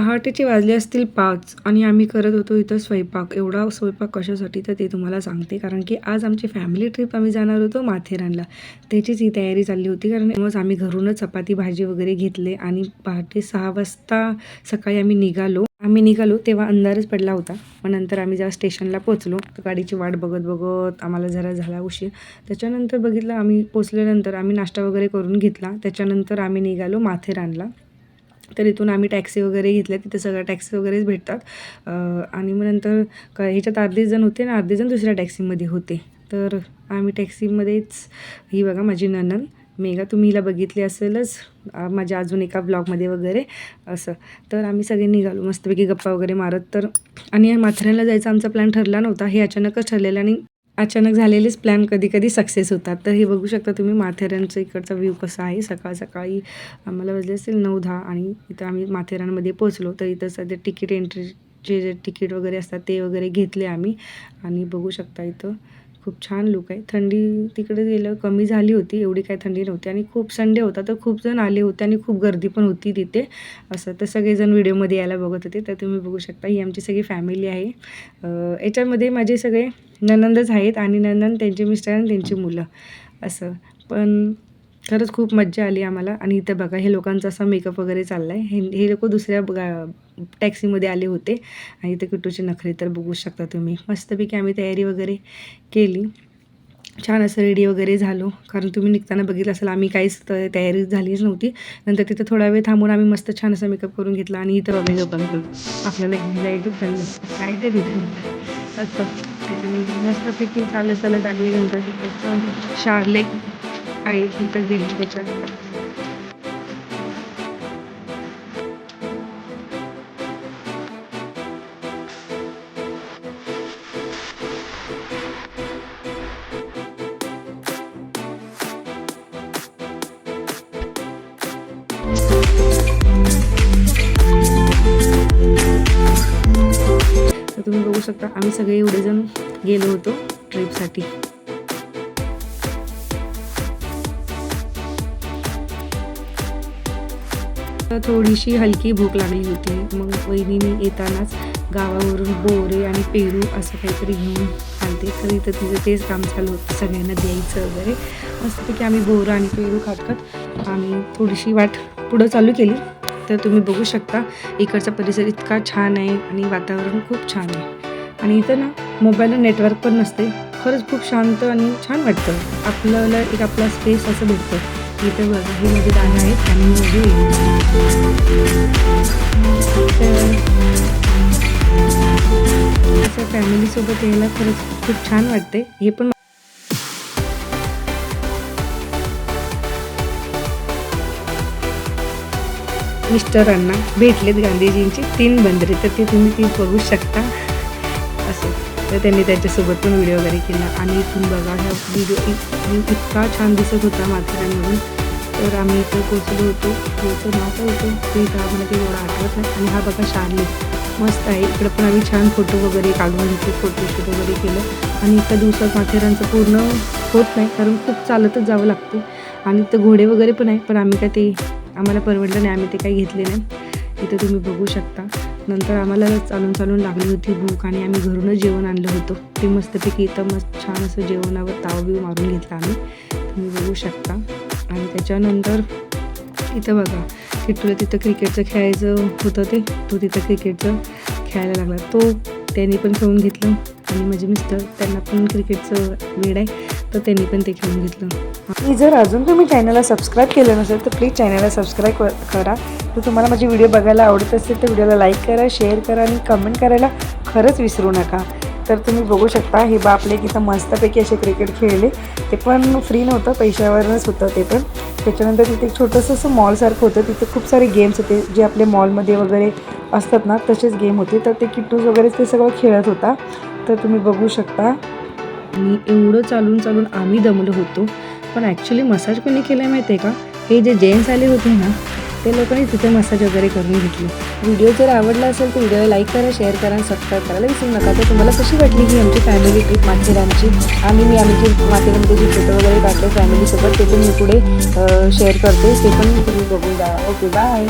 पहाटेचे वाजले असतील 5 आणि आम्ही करत होतो इथं स्वयंपाक. एवढा स्वयंपाक कशासाठी तर ते तुम्हाला सांगते. कारण की आज आमची फॅमिली ट्रिप आम्ही जाणार होतो माथेरानला. त्याचीच ही तयारी चालली होती. कारण मग आम्ही घरूनच चपाती भाजी वगैरे घेतले आणि पहाटे 6 वाजता सकाळी आम्ही निघालो तेव्हा अंधारच पडला होता. मग नंतर आम्ही जेव्हा स्टेशनला पोचलो तर गाडीची वाट बघत बघत आम्हाला जरा झाला उशीर. त्याच्यानंतर बघितलं आम्ही पोचल्यानंतर आम्ही नाश्ता वगैरे करून घेतला. त्याच्यानंतर आम्ही निघालो माथेरानला. तर इथून आम्ही टॅक्सी वगैरे घेतल्या. तिथे सगळ्या टॅक्सी वगैरेच भेटतात. आणि मग नंतर ह्याच्यात अर्धे जण होते आणि अर्धे जण दुसऱ्या टॅक्सीमध्ये होते. तर आम्ही टॅक्सीमध्येच ही बघा माझी नणंद मेघा, तुम्ही हिला बघितली असेलच माझ्या अजून एका ब्लॉगमध्ये वगैरे असं. तर आम्ही सगळे निघालो मस्तपैकी गप्पा वगैरे मारत. तर आणि माथेरानला जायचा आमचा प्लॅन ठरला नव्हता. हे अचानकच ठरलेलं आणि अचानक झालेलेच प्लॅन कधी कधी सक्सेस होतात. तर हे बघू शकता तुम्ही माथेरानचं इकडचा व्ह्यू कसा आहे. सकाळी आम्हाला वाजले असेल 9-10 आणि इथं आम्ही माथेरानमध्ये पोचलो. तर इथं सध्या तिकीट एंट्रीचे जे तिकीट वगैरे असतात ते वगैरे घेतले आम्ही. आणि बघू शकता इथं खूप छान लुक आहे. थंडी तिकडे गेलं कमी झाली होती, एवढी काही थंडी नव्हती. आणि खूप संडे होता तर खूप जण आले होते आणि खूप गर्दी पण होती तिथे असं. तर सगळेजण व्हिडिओमध्ये यायला बघत होते. तर तुम्ही बघू शकता ही आमची सगळी फॅमिली आहे. याच्यामध्ये माझे सगळे नणंदच आहेत आणि नणंद त्यांचे मिस्टर आणि त्यांची मुलं असं. पण खरंच खूप मज्जा आली आम्हाला. आणि इथं बघा हे लोकांचा असा मेकअप वगैरे चालला आहे. हे लोक दुसऱ्या टॅक्सीमध्ये आले होते. आणि इथं किट्टूचे नखरे तर बघू शकता तुम्ही. मस्तपैकी आम्ही तयारी वगैरे केली. छान असं रेडी वगैरे झालो. कारण तुम्ही निघताना बघितलं असेल आम्ही काहीच तयारी झालीच नव्हती. नंतर तिथं थोडा वेळ थांबून आम्ही मस्त छान असं मेकअप करून घेतला. आणि इथं बघा आपल्याला घ्यायला झालं काय ते तिथे असं मस्तपैकी चालत आली. नंतर शार्ले आहे तिथं गेली त्याच्यात. तर तुम्ही बघू शकता आम्ही सगळे एवढे जण गेलो होतो ट्रिपसाठी. थोडीशी हलकी भूक लागली होती. मग वहिनीने येतानाच गावावरून बोरे आणि पेरू असं काहीतरी घेऊन आलते. तर इथं तिचं तेच काम चालू होतं सगळ्यांना द्यायचं वगैरे. मस्तपैकी आम्ही बोरं आणि पेरू खात आम्ही थोडीशी वाट पुढं चालू केली. तर तुम्ही बघू शकता इकडचा परिसर इतका छान आहे आणि वातावरण खूप छान आहे. आणि इथं ना मोबाईलला नेटवर्क पण नसते. खरंच खूप शांत आणि छान वाटतं. आपल्याला एक आपला स्पेस असं भेटतं. इथं बघा हे माझे दादा आहेत आणि माझी असं फॅमिलीसोबत यायला खरंच खूप छान वाटते. हे पण मिस्टरांना भेटलेत गांधीजींची 3 बंदरे. तर ते तुम्ही बघू शकता असं. तर त्यांनी त्याच्यासोबत पण व्हिडिओ वगैरे केला. आणि इथून बघा ह्या व्हिडिओ इतका छान दिसत होता माथेरानमधून. तर आम्ही इथं पोचलो होतो. त्याचं नाव काय होतं ते इथं आम्हाला ते एवढं आठवत नाही. आणि हा बघा शार्ले मस्त आहे. इकडं पण आम्ही छान फोटो वगैरे काढून घेतले, फोटोशूट वगैरे केलं. आणि इतक्या दिवसात माथेरानचं पूर्ण होत नाही कारण खूप चालतच जावं लागते. आणि इथं घोडे वगैरे पण आहे. पण आम्ही काय ते आम्हाला परवडलं नाही, आम्ही ते काही घेतले नाही. इथं तुम्ही बघू शकता. नंतर आम्हाला चालून लागली होती भूक आणि आम्ही घरूनच जेवण आणलं होतं. ते मस्तपैकी इथं मस्त छान असं जेवणावर ताव मारून घेतला आम्ही. तुम्ही बघू शकता. आणि त्याच्यानंतर इथं बघा किट्टूला तिथं क्रिकेटचं खेळायचं होतं. तो तिथं क्रिकेटचं खेळायला लागला. त्यांनी पण खेळून घेतलं. आणि माझे मिस्टर त्यांना पण क्रिकेटचं वेड आहे तर त्यांनी पण ते खेळून घेतलं. आणि जर अजून तुम्ही चॅनलला सबस्क्राईब केलं नसेल तर प्लीज चॅनलला सबस्क्राईब करा. तर तुम्हाला माझे व्हिडिओ बघायला आवडत असेल तर व्हिडिओला लाईक करा, शेअर करा आणि कमेंट करायला खरंच विसरू नका. तर तुम्ही बघू शकता हे बापले तिथं मस्तपैकी असे क्रिकेट खेळले. ते पण फ्री नव्हतं, पैशावरच होतं ते पण. त्याच्यानंतर तिथे एक छोटंसं असं मॉलसारखं होतं. तिथे खूप सारे गेम्स होते जे आपले मॉलमध्ये वगैरे असतात ना तसेच गेम होते. तर ते किट्टूज वगैरे ते सगळं खेळत होता. तर तुम्ही बघू शकता. आणि एवढं चालून आम्ही दमलो होतो. पण ॲक्च्युली मसाज कोणी केलं आहे माहिती आहे का? हे जे जेंट्स आले होते ना ते लोकांनी तिथे मसाज वगैरे करून घेतली. व्हिडिओ जर आवडला असेल तर व्हिडिओला लाईक करा, शेअर करा आणि सबस्क्राईब करायला विसरू नका. तर तुम्हाला कशी वाटली ही आमची फॅमिली ट्रिप माथेरानची. मी आमची माथेरानमध्ये जे फोटो वगैरे काढले फॅमिलीसोबत ते पण मी पुढे शेअर करते. ते पण तुम्ही बघून जा. Okay bye.